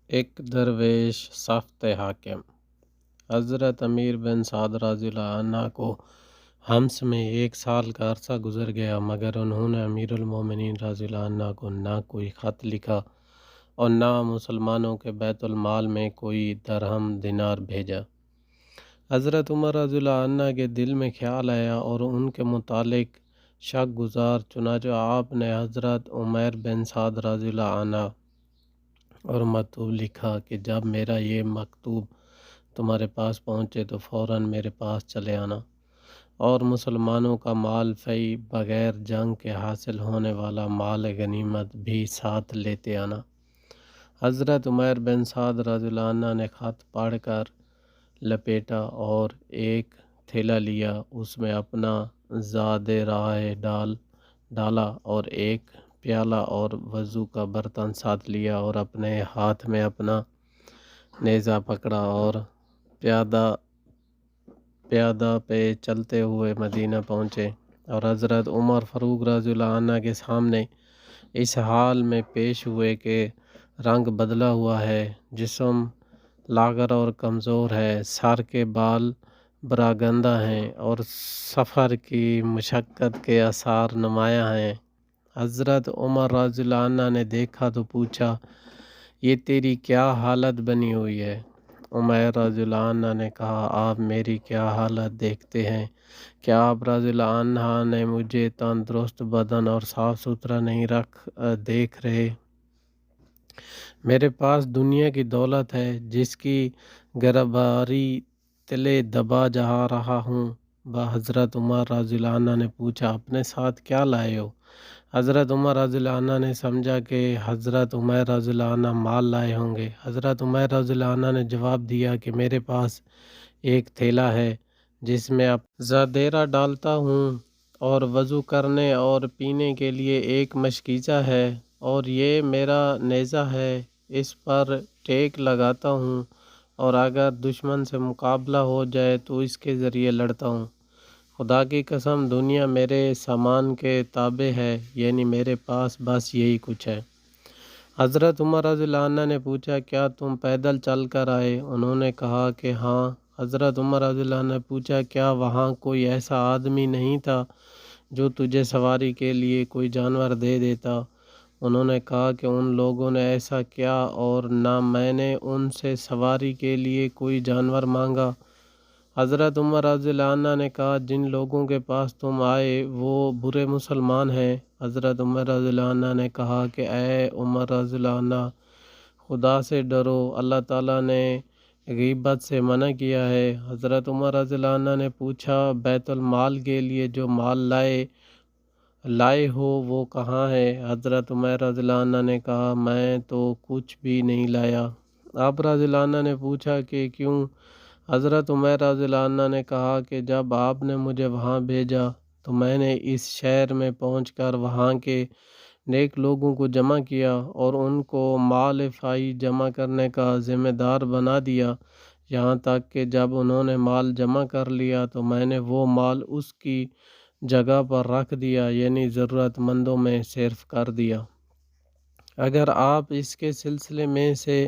ایک درویش سخت حاکم۔ حضرت امیر بن سعد رضی اللہ عنہ کو حمص میں 1 سال کا عرصہ گزر گیا، مگر انہوں نے امیر المومنین رضی اللہ عنہ کو نہ کوئی خط لکھا اور نہ مسلمانوں کے بیت المال میں کوئی درہم دینار بھیجا۔ حضرت عمر رضی اللہ عنہ کے دل میں خیال آیا اور ان کے متعلق شک گزار، چنانچہ آپ نے حضرت عمیر بن سعد رضی اللہ عنہ اور مکتوب لکھا کہ جب میرا یہ مکتوب تمہارے پاس پہنچے تو فوراً میرے پاس چلے آنا، اور مسلمانوں کا مال فی بغیر جنگ کے حاصل ہونے والا مال غنیمت بھی ساتھ لیتے آنا۔ حضرت عمیر بن سعد رضی اللہ عنہ نے خط پڑھ کر لپیٹا اور ایک تھیلا لیا، اس میں اپنا زاد راہ ڈالا اور ایک پیالہ اور وضو کا برتن ساتھ لیا، اور اپنے ہاتھ میں اپنا نیزہ پکڑا اور پیادہ پہ چلتے ہوئے مدینہ پہنچے، اور حضرت عمر فاروق رضی اللہ عنہ کے سامنے اس حال میں پیش ہوئے کہ رنگ بدلا ہوا ہے، جسم لاغر اور کمزور ہے، سر کے بال براگندہ ہیں اور سفر کی مشقت کے آثار نمایاں ہیں۔ حضرت عمر رضی اللہ عنہ نے دیکھا تو پوچھا، یہ تیری کیا حالت بنی ہوئی ہے؟ عمیر رضی اللہ عنہ نے کہا، آپ میری کیا حالت دیکھتے ہیں؟ کیا آپ رضی اللہ عنہ نے مجھے تندرست بدن اور صاف ستھرا نہیں دیکھ رہے؟ میرے پاس دنیا کی دولت ہے جس کی گرباری تلے دبا جا رہا ہوں۔ حضرت عمر رضی اللہ عنہ نے پوچھا، اپنے ساتھ کیا لائے ہو؟ حضرت عمر رضی اللہ عنہ نے سمجھا کہ حضرت عمیر رضی اللہ عنہ مال لائے ہوں گے۔ حضرت عمیر رضی اللہ عنہ نے جواب دیا کہ میرے پاس ایک تھیلا ہے جس میں زادیرہ ڈالتا ہوں، اور وضو کرنے اور پینے کے لیے ایک مشکیزہ ہے، اور یہ میرا نیزہ ہے، اس پر ٹیک لگاتا ہوں، اور اگر دشمن سے مقابلہ ہو جائے تو اس کے ذریعے لڑتا ہوں۔ خدا کی قسم دنیا میرے سامان کے تابع ہے، یعنی میرے پاس بس یہی کچھ ہے۔ حضرت عمر رضی اللہ عنہ نے پوچھا، کیا تم پیدل چل کر آئے؟ انہوں نے کہا کہ ہاں۔ حضرت عمر رضی اللہ عنہ نے پوچھا، کیا وہاں کوئی ایسا آدمی نہیں تھا جو تجھے سواری کے لیے کوئی جانور دے دیتا؟ انہوں نے کہا کہ ان لوگوں نے ایسا کیا اور نہ میں نے ان سے سواری کے لیے کوئی جانور مانگا۔ حضرت عمر رضی اللہ عنہ نے کہا، جن لوگوں کے پاس تم آئے وہ برے مسلمان ہیں۔ حضرت عمر رضی اللہ عنہ نے کہا کہ اے عمر رضی اللہ عنہ، خدا سے ڈرو، اللہ تعالیٰ نے غیبت سے منع کیا ہے۔ حضرت عمر رضی اللہ عنہ نے پوچھا، بیت المال کے لیے جو مال لائے ہو وہ کہاں ہے؟ حضرت عمر رضی اللہ عنہ نے کہا، میں تو کچھ بھی نہیں لایا۔ آپ رضی اللہ عنہ نے پوچھا کہ کیوں؟ حضرت عمر رضی اللہ عنہ نے کہا کہ جب آپ نے مجھے وہاں بھیجا تو میں نے اس شہر میں پہنچ کر وہاں کے نیک لوگوں کو جمع کیا اور ان کو مال فائی جمع کرنے کا ذمہ دار بنا دیا، یہاں تک کہ جب انہوں نے مال جمع کر لیا تو میں نے وہ مال اس کی جگہ پر رکھ دیا، یعنی ضرورت مندوں میں صرف کر دیا۔ اگر آپ اس کے سلسلے میں سے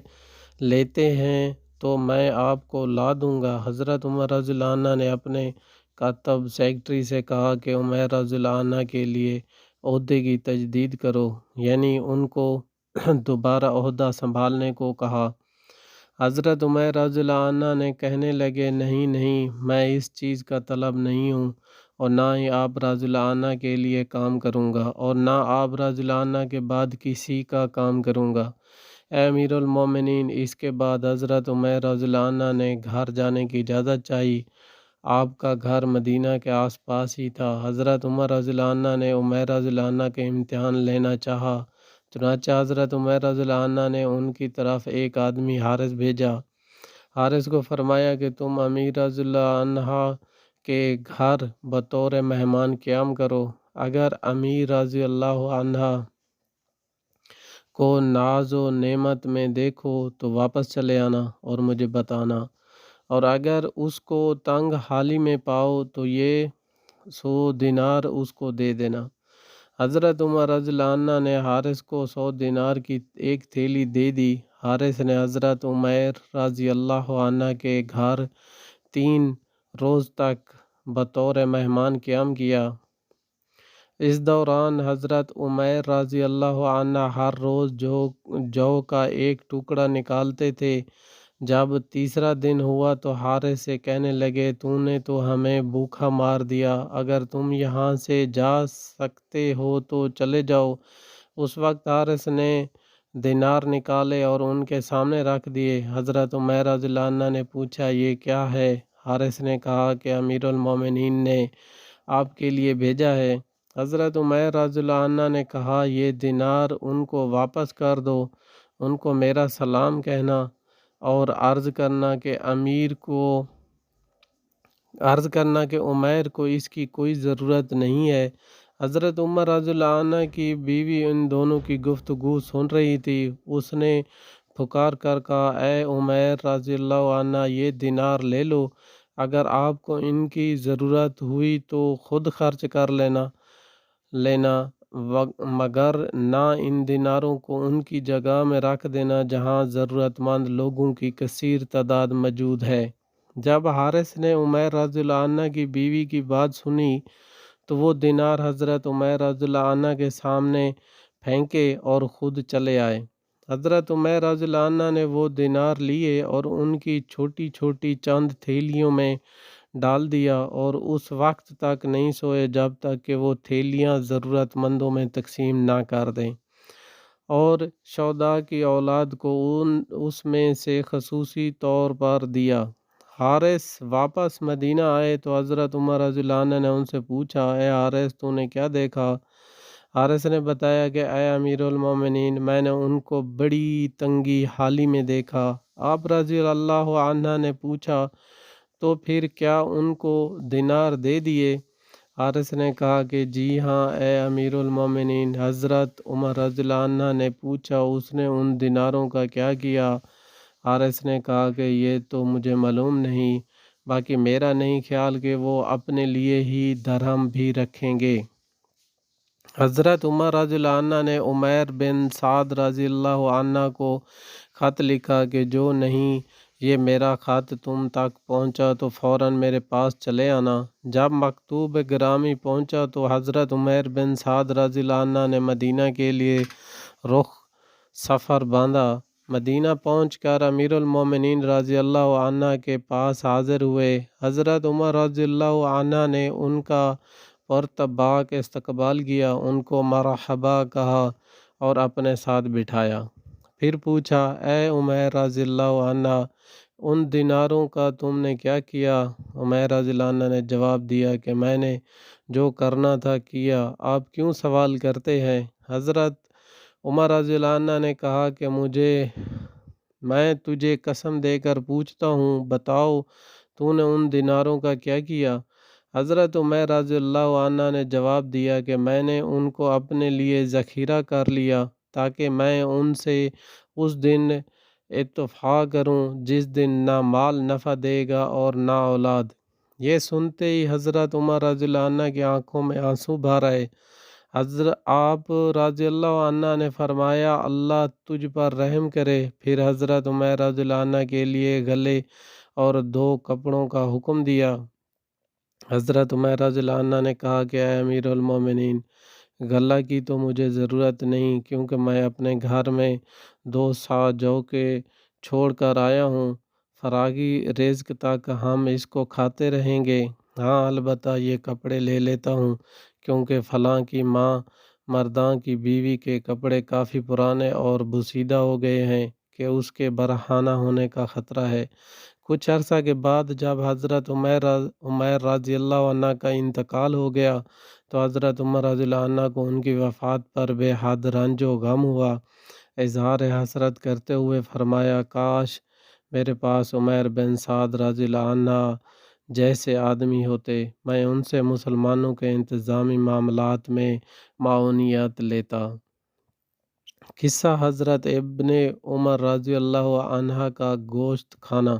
لیتے ہیں تو میں آپ کو لا دوں گا۔ حضرت عمر رضی اللہ عنہ نے اپنے کاتب سیکرٹری سے کہا کہ عمیر رضی اللہ عنہ کے لیے عہدے کی تجدید کرو، یعنی ان کو دوبارہ عہدہ سنبھالنے کو کہا۔ حضرت عمیر رضی اللہ عنہ نے کہنے لگے، نہیں نہیں، میں اس چیز کا طلب نہیں ہوں، اور نہ ہی آپ رضی اللہ عنہ کے لیے کام کروں گا، اور نہ آپ رضی اللہ عنہ کے بعد کسی کا کام کروں گا۔ اے امیر المومنین، اس کے بعد حضرت عمیر رضی اللہ عنہ نے گھر جانے کی اجازت چاہی۔ آپ کا گھر مدینہ کے آس پاس ہی تھا۔ حضرت عمر رضی اللہ عنہ نے عمیر رضی اللہ عنہ کے امتحان لینا چاہا، چنانچہ حضرت عمیر رضی اللہ عنہ نے ان کی طرف ایک آدمی حارث بھیجا۔ حارث کو فرمایا کہ تم امیر رضی اللہ عنہ کے گھر بطور مہمان قیام کرو، اگر امیر رضی اللہ عنہ کو ناز و نعمت میں دیکھو تو واپس چلے آنا اور مجھے بتانا، اور اگر اس کو تنگ حالی میں پاؤ تو یہ 100 دینار اس کو دے دینا۔ حضرت عمر رضی اللہ عنہ نے حارث کو 100 دینار کی ایک تھیلی دے دی۔ حارث نے حضرت عمیر رضی اللہ عنہ کے گھر 3 روز تک بطور مہمان قیام کیا۔ اس دوران حضرت عمیر رضی اللہ عنہ ہر روز جو کا ایک ٹکڑا نکالتے تھے۔ جب تیسرا دن ہوا تو حارث سے کہنے لگے، تو نے تو ہمیں بھوکا مار دیا، اگر تم یہاں سے جا سکتے ہو تو چلے جاؤ۔ اس وقت حارث نے دینار نکالے اور ان کے سامنے رکھ دیے۔ حضرت عمیر رضی اللہ عنہ نے پوچھا، یہ کیا ہے؟ حارث نے کہا کہ امیر المومنین نے آپ کے لیے بھیجا ہے۔ حضرت عمیر رضی اللہ عنہ نے کہا، یہ دینار ان کو واپس کر دو، ان کو میرا سلام کہنا اور عرض کرنا کہ عمیر کو اس کی کوئی ضرورت نہیں ہے۔ حضرت عمر رضی اللہ عنہ کی بیوی ان دونوں کی گفتگو سن رہی تھی۔ اس نے پکار کر کہا، اے عمیر رضی اللہ عنہ، یہ دینار لے لو، اگر آپ کو ان کی ضرورت ہوئی تو خود خرچ کر لینا، مگر نہ ان دیناروں کو ان کی جگہ میں رکھ دینا جہاں ضرورت مند لوگوں کی کثیر تعداد موجود ہے۔ جب حارث نے عمیر رضی اللہ عنہ کی بیوی کی بات سنی تو وہ دینار حضرت عمیر رضی اللہ عنہ کے سامنے پھینکے اور خود چلے آئے۔ حضرت عمیر رضی اللہ عنہ نے وہ دینار لیے اور ان کی چھوٹی چھوٹی چند تھیلیوں میں ڈال دیا اور اس وقت تک نہیں سوئے جب تک کہ وہ تھیلیاں ضرورت مندوں میں تقسیم نہ کر دیں، اور شہداء کی اولاد کو اس میں سے خصوصی طور پر دیا۔ حارث واپس مدینہ آئے تو حضرت عمر رضی اللہ عنہ نے ان سے پوچھا، اے حارث، تو نے کیا دیکھا؟ حارث نے بتایا کہ اے امیر المومنین، میں نے ان کو بڑی تنگی حالی میں دیکھا۔ آپ رضی اللہ عنہ نے پوچھا، تو پھر کیا ان کو دینار دے دیے؟ حارث نے کہا کہ جی ہاں اے امیر المومنین۔ حضرت عمر رضی اللہ عنہ نے پوچھا، اس نے ان دیناروں کا کیا کیا؟ حارث نے کہا کہ یہ تو مجھے معلوم نہیں، باقی میرا نہیں خیال کہ وہ اپنے لیے ہی درہم بھی رکھیں گے۔ حضرت عمر رضی اللہ عنہ نے عمیر بن سعد رضی اللہ عنہ کو خط لکھا کہ جو نہیں یہ میرا خط تم تک پہنچا تو فوراً میرے پاس چلے آنا۔ جب مکتوب گرامی پہنچا تو حضرت عمیر بن سعد رضی اللہ عنہ نے مدینہ کے لیے سفر باندھا۔ مدینہ پہنچ کر امیر المومنین رضی اللہ عنہ کے پاس حاضر ہوئے۔ حضرت عمر رضی اللہ عنہ نے ان کا پرطباق استقبال کیا، ان کو مرحبا کہا اور اپنے ساتھ بٹھایا۔ پھر پوچھا، اے عمیر رضی اللہ عنہ، ان دیناروں کا تم نے کیا کیا؟ عمیر رضی اللہ عنہ نے جواب دیا کہ میں نے جو کرنا تھا کیا، آپ کیوں سوال کرتے ہیں؟ حضرت عمر رضی اللہ عنہ نے کہا کہ میں تجھے قسم دے کر پوچھتا ہوں، بتاؤ تو نے ان دیناروں کا کیا کیا؟ حضرت عمیر رضی اللہ عنہ نے جواب دیا کہ میں نے ان کو اپنے لیے ذخیرہ کر لیا تاکہ میں ان سے اس دن اتفاق کروں جس دن نہ مال نفع دے گا اور نہ اولاد۔ یہ سنتے ہی حضرت عمر رضی اللہ عنہ کی آنکھوں میں آنسو بھر آئے۔ آپ رضی اللہ عنہ نے فرمایا، اللہ تجھ پر رحم کرے۔ پھر حضرت عمیر رضی اللہ عنہ کے لیے گلے اور 2 کپڑوں کا حکم دیا۔ حضرت عمیر رضی اللہ عنہ نے کہا کہ اے امیر المومنین، غلہ کی تو مجھے ضرورت نہیں، کیونکہ میں اپنے گھر میں 2 سا جو کے چھوڑ کر آیا ہوں، فراغی رزق تک ہم اس کو کھاتے رہیں گے۔ ہاں البتہ یہ کپڑے لے لیتا ہوں، کیونکہ فلاں کی ماں مرداں کی بیوی کے کپڑے کافی پرانے اور بوسیدہ ہو گئے ہیں کہ اس کے برہنہ ہونے کا خطرہ ہے۔ کچھ عرصہ کے بعد جب حضرت عمیر رضی اللہ عنہ کا انتقال ہو گیا تو حضرت عمر رضی اللہ عنہ کو ان کی وفات پر بے حد رنج و غم ہوا۔ اظہار حسرت کرتے ہوئے فرمایا، کاش میرے پاس عمیر بن سعد رضی اللہ عنہ جیسے آدمی ہوتے، میں ان سے مسلمانوں کے انتظامی معاملات میں معاونیت لیتا۔ قصہ حضرت ابن عمر رضی اللہ عنہ کا گوشت کھانا۔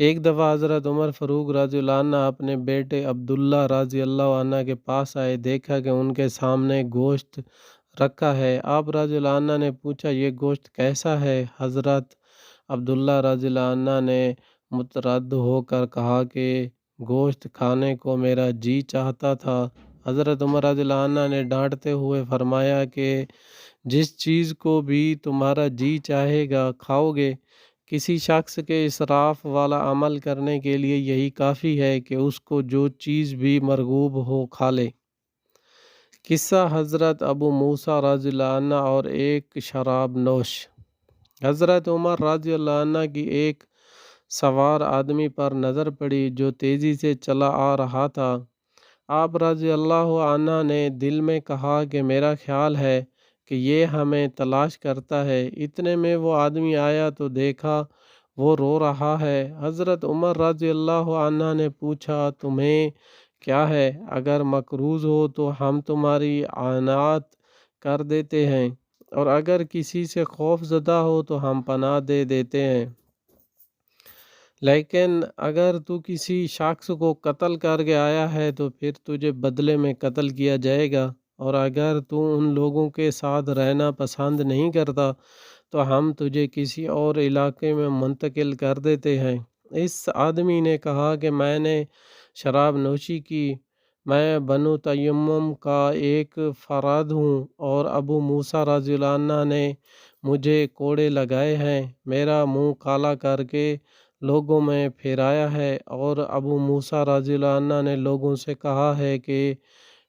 ایک دفعہ حضرت عمر فاروق رضی اللہ عنہ اپنے بیٹے عبداللہ رضی اللہ عنہ کے پاس آئے، دیکھا کہ ان کے سامنے گوشت رکھا ہے۔ آپ رضی اللہ عنہ نے پوچھا یہ گوشت کیسا ہے؟ حضرت عبداللہ رضی اللہ عنہ نے متردد ہو کر کہا کہ گوشت کھانے کو میرا جی چاہتا تھا۔ حضرت عمر رضی اللہ عنہ نے ڈانٹتے ہوئے فرمایا کہ جس چیز کو بھی تمہارا جی چاہے گا کھاؤ گے۔ کسی شخص کے اسراف والا عمل کرنے کے لیے یہی کافی ہے کہ اس کو جو چیز بھی مرغوب ہو کھا لے۔ قصہ حضرت ابو موسیٰ رضی اللہ عنہ اور ایک شراب نوش۔ حضرت عمر رضی اللہ عنہ کی ایک سوار آدمی پر نظر پڑی جو تیزی سے چلا آ رہا تھا۔ آپ رضی اللہ عنہ نے دل میں کہا کہ میرا خیال ہے کہ یہ ہمیں تلاش کرتا ہے۔ اتنے میں وہ آدمی آیا تو دیکھا وہ رو رہا ہے۔ حضرت عمر رضی اللہ عنہ نے پوچھا تمہیں کیا ہے؟ اگر مقروض ہو تو ہم تمہاری اعانت کر دیتے ہیں، اور اگر کسی سے خوف زدہ ہو تو ہم پناہ دے دیتے ہیں، لیکن اگر تو کسی شخص کو قتل کر کے آیا ہے تو پھر تجھے بدلے میں قتل کیا جائے گا، اور اگر تو ان لوگوں کے ساتھ رہنا پسند نہیں کرتا تو ہم تجھے کسی اور علاقے میں منتقل کر دیتے ہیں۔ اس آدمی نے کہا کہ میں نے شراب نوشی کی، میں بنو تیمم کا ایک فرد ہوں، اور ابو موسیٰ رضی اللہ عنہ نے مجھے کوڑے لگائے ہیں، میرا منہ کالا کر کے لوگوں میں پھیرایا ہے، اور ابو موسیٰ رضی اللہ عنہ نے لوگوں سے کہا ہے کہ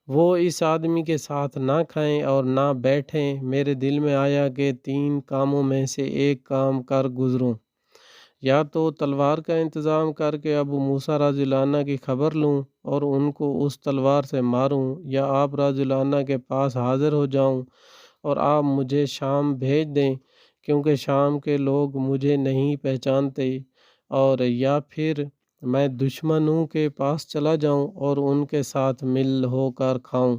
وہ اس آدمی کے ساتھ نہ کھائیں اور نہ بیٹھیں۔ میرے دل میں آیا کہ 3 کاموں میں سے ایک کام کر گزروں، یا تو تلوار کا انتظام کر کے ابو موسیٰ رضی اللہ عنہ کی خبر لوں اور ان کو اس تلوار سے ماروں، یا آپ رضی اللہ عنہ کے پاس حاضر ہو جاؤں اور آپ مجھے شام بھیج دیں، کیونکہ شام کے لوگ مجھے نہیں پہچانتے، اور یا پھر میں دشمنوں کے پاس چلا جاؤں اور ان کے ساتھ مل ہو کر کھاؤں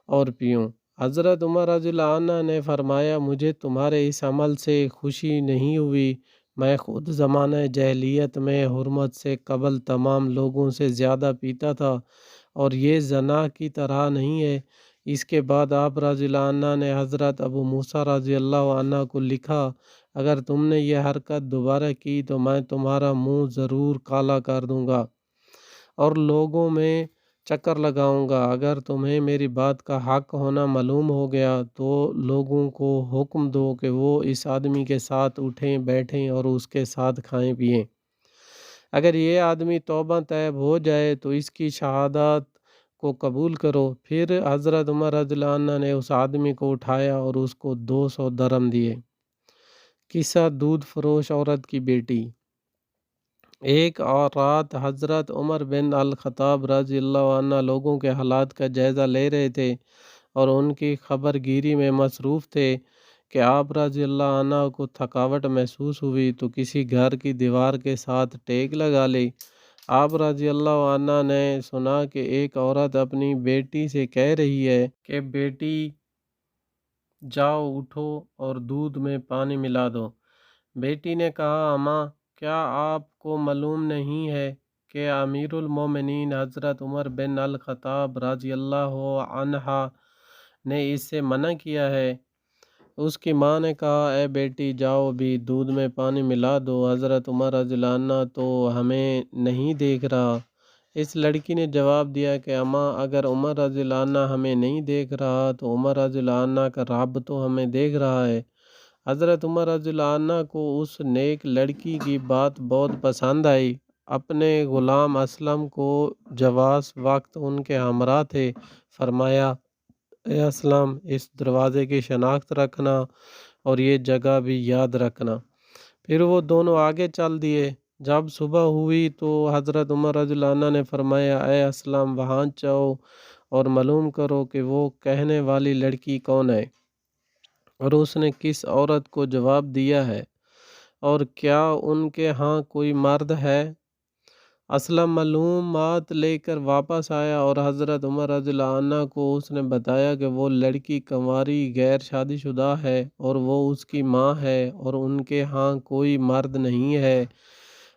اور پیوں۔ حضرت عمر رضی اللہ عنہ نے فرمایا مجھے تمہارے اس عمل سے خوشی نہیں ہوئی، میں خود زمانہ جاہلیت میں حرمت سے قبل تمام لوگوں سے زیادہ پیتا تھا، اور یہ زنا کی طرح نہیں ہے۔ اس کے بعد آپ رضی اللہ عنہ نے حضرت ابو موسیٰ رضی اللہ عنہ کو لکھا اگر تم نے یہ حرکت دوبارہ کی تو میں تمہارا منہ ضرور کالا کر دوں گا اور لوگوں میں چکر لگاؤں گا۔ اگر تمہیں میری بات کا حق ہونا معلوم ہو گیا تو لوگوں کو حکم دو کہ وہ اس آدمی کے ساتھ اٹھیں بیٹھیں اور اس کے ساتھ کھائیں پئیں۔ اگر یہ آدمی توبہ طیب ہو جائے تو اس کی شہادت کو قبول کرو۔ پھر حضرت عمر رضی اللہ عنہ نے اس آدمی کو اٹھایا اور اس کو 200 درم دیے۔ قصہ دودھ فروش عورت کی بیٹی۔ ایک اور رات حضرت عمر بن الخطاب رضی اللہ عنہ لوگوں کے حالات کا جائزہ لے رہے تھے اور ان کی خبر گیری میں مصروف تھے کہ آپ رضی اللہ عنہ کو تھکاوٹ محسوس ہوئی تو کسی گھر کی دیوار کے ساتھ ٹیک لگا لی۔ آپ رضی اللہ عنہ نے سنا کہ ایک عورت اپنی بیٹی سے کہہ رہی ہے کہ بیٹی جاؤ اٹھو اور دودھ میں پانی ملا دو۔ بیٹی نے کہا اماں کیا آپ کو معلوم نہیں ہے کہ امیر المومنین حضرت عمر بن الخطاب رضی اللہ عنہ نے اس سے منع کیا ہے؟ اس کی ماں نے کہا اے بیٹی جاؤ بھی دودھ میں پانی ملا دو، حضرت عمر رضی اللہ عنہ تو ہمیں نہیں دیکھ رہا۔ اس لڑکی نے جواب دیا کہ اماں اگر عمر رضی اللہ عنہ ہمیں نہیں دیکھ رہا تو عمر رضی اللہ عنہ کا رب تو ہمیں دیکھ رہا ہے۔ حضرت عمر رضی اللہ عنہ کو اس نیک لڑکی کی بات بہت پسند آئی۔ اپنے غلام اسلم کو جواز وقت ان کے ہمراہ تھے، فرمایا اے اسلم اس دروازے کی شناخت رکھنا اور یہ جگہ بھی یاد رکھنا۔ پھر وہ دونوں آگے چل دیے۔ جب صبح ہوئی تو حضرت عمر رضی اللہ عنہ نے فرمایا اے اسلم وہاں جاؤ اور معلوم کرو کہ وہ کہنے والی لڑکی کون ہے اور اس نے کس عورت کو جواب دیا ہے، اور کیا ان کے ہاں کوئی مرد ہے؟ اسلم معلومات لے کر واپس آیا اور حضرت عمر رضی اللہ عنہ کو اس نے بتایا کہ وہ لڑکی کنواری غیر شادی شدہ ہے اور وہ اس کی ماں ہے اور ان کے ہاں کوئی مرد نہیں ہے۔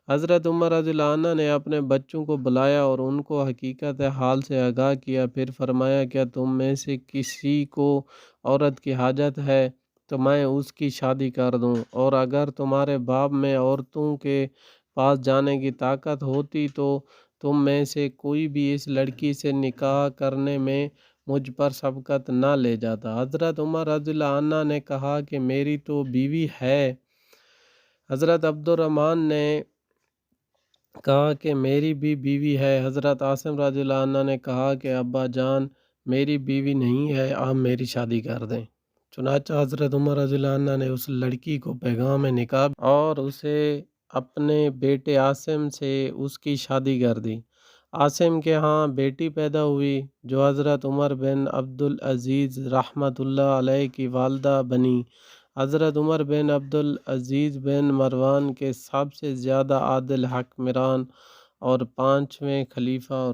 حضرت عمر رضی اللہ عنہ نے اپنے بچوں کو بلایا اور ان کو حقیقت حال سے آگاہ کیا، پھر فرمایا کیا تم میں سے کسی کو عورت کی حاجت ہے تو میں اس کی شادی کر دوں، اور اگر تمہارے باب میں عورتوں کے پاس جانے کی طاقت ہوتی تو تم میں سے کوئی بھی اس لڑکی سے نکاح کرنے میں مجھ پر سبقت نہ لے جاتا۔ حضرت عمر رضی اللہ عنہ نے کہا کہ میری تو بیوی ہے۔ حضرت عبد الرحمن نے کہا کہ میری بھی بیوی ہے۔ حضرت عاصم رضی اللہ عنہ نے کہا کہ ابا جان میری بیوی نہیں ہے، آپ میری شادی کر دیں۔ چنانچہ حضرت عمر رضی اللہ عنہ نے اس لڑکی کو پیغام نکاح اور اسے اپنے بیٹے عاصم سے اس کی شادی کر دی۔ عاصم کے ہاں بیٹی پیدا ہوئی جو حضرت عمر بن عبدالعزیز رحمۃ اللہ علیہ کی والدہ بنی۔ حضرت عمر بن عبدالعزیز بن مروان کے سب سے زیادہ عادل حکمران اور 5ویں خلیفہ اور